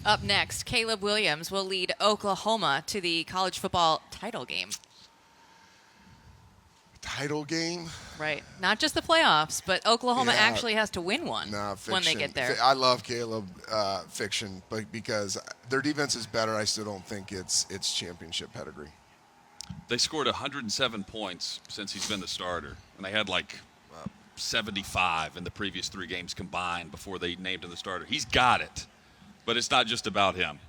Up next, Caleb Williams will lead Oklahoma to the college football title game. Title game? Right. Not just the playoffs, but Oklahoma actually has to win one when they get there. I love Caleb fiction, but because their defense is better, I still don't think it's championship pedigree. They scored 107 points since he's been the starter, and they had 75 in the previous 3 games combined before they named him the starter. He's got it, but it's not just about him,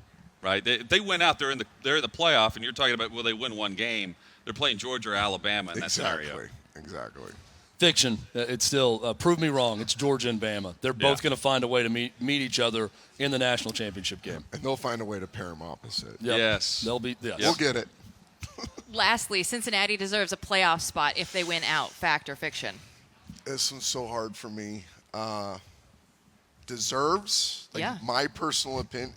right? They went out there they're in the playoff, and you're talking about will they win one game? They're playing Georgia or Alabama in that scenario. Exactly. Fiction. It's still prove me wrong. It's Georgia and Bama. They're both going to find a way to meet each other in the national championship game, and they'll find a way to pair them opposite. Yep. Yes, they'll be. Yes. We'll get it. Lastly, Cincinnati deserves a playoff spot if they win out. Fact or fiction? This one's so hard for me. Deserves? My personal opinion.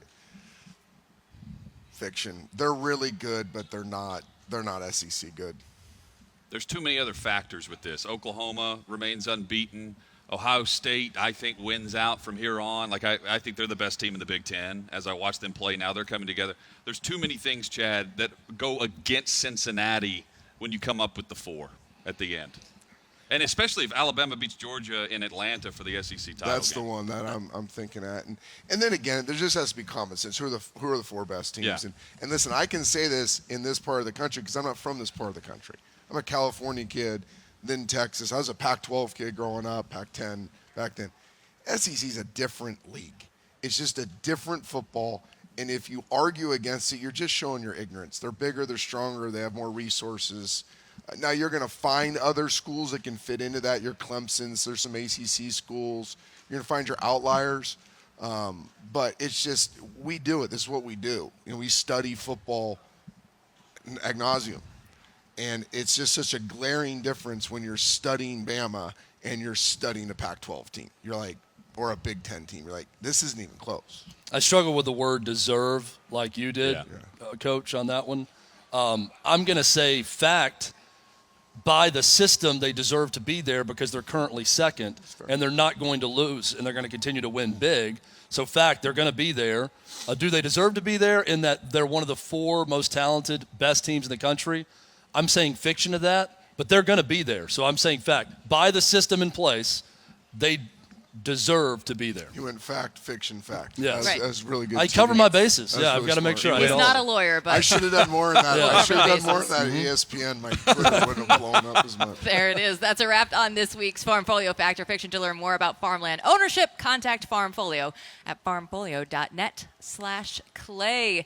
Fiction. They're really good, but they're not SEC good. There's too many other factors with this. Oklahoma remains unbeaten. Ohio State, I think, wins out from here on. I think they're the best team in the Big Ten. As I watch them play now, they're coming together. There's too many things, Chad, that go against Cincinnati when you come up with the 4 at the end. And especially if Alabama beats Georgia in Atlanta for the SEC title That's game. the one that I'm thinking at. And then again, there just has to be common sense. Who are the 4 best teams? Yeah. And listen, I can say this in this part of the country because I'm not from this part of the country. I'm a California kid, then Texas. I was a Pac-12 kid growing up, Pac-10 back then. SEC is a different league. It's just a different football. And if you argue against it, you're just showing your ignorance. They're bigger, they're stronger, they have more resources. Now you're going to find other schools that can fit into that. Your Clemson's, there's some ACC schools. You're going to find your outliers. But it's just, we do it. This is what we do. We study football ad nauseum. And it's just such a glaring difference when you're studying Bama and you're studying a Pac-12 team. You're like, or a Big Ten team. You're like, this isn't even close. I struggle with the word deserve like you did, Coach, on that one. I'm going to say fact. By the system, they deserve to be there because they're currently second, and they're not going to lose, and they're going to continue to win big. So, fact, they're going to be there. Do they deserve to be there in that they're one of the 4 most talented, best teams in the country? I'm saying fiction of that, but they're going to be there. So I'm saying fact. By the system in place, they deserve to be there. You went fact, fiction, fact. Yeah, that's really good. I cover my bases. Really I've got to make sure. He's not a lawyer, but I should have done more in that. I should have done more in that. ESPN, my Twitter wouldn't have blown up as much. There it is. That's a wrap on this week's Farmfolio Fact or Fiction. To learn more about farmland ownership, contact Farmfolio at farmfolio.net/clay.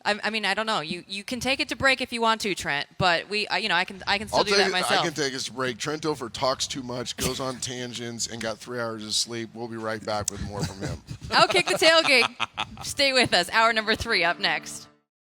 I mean, I don't know. You can take it to break if you want to, Trent, but I can still do that myself. I can take us to break. Trent Dilfer talks too much, goes on tangents, and got 3 hours of sleep. We'll be right back with more from him. OutKick the Tailgate. Stay with us. Hour number 3 up next.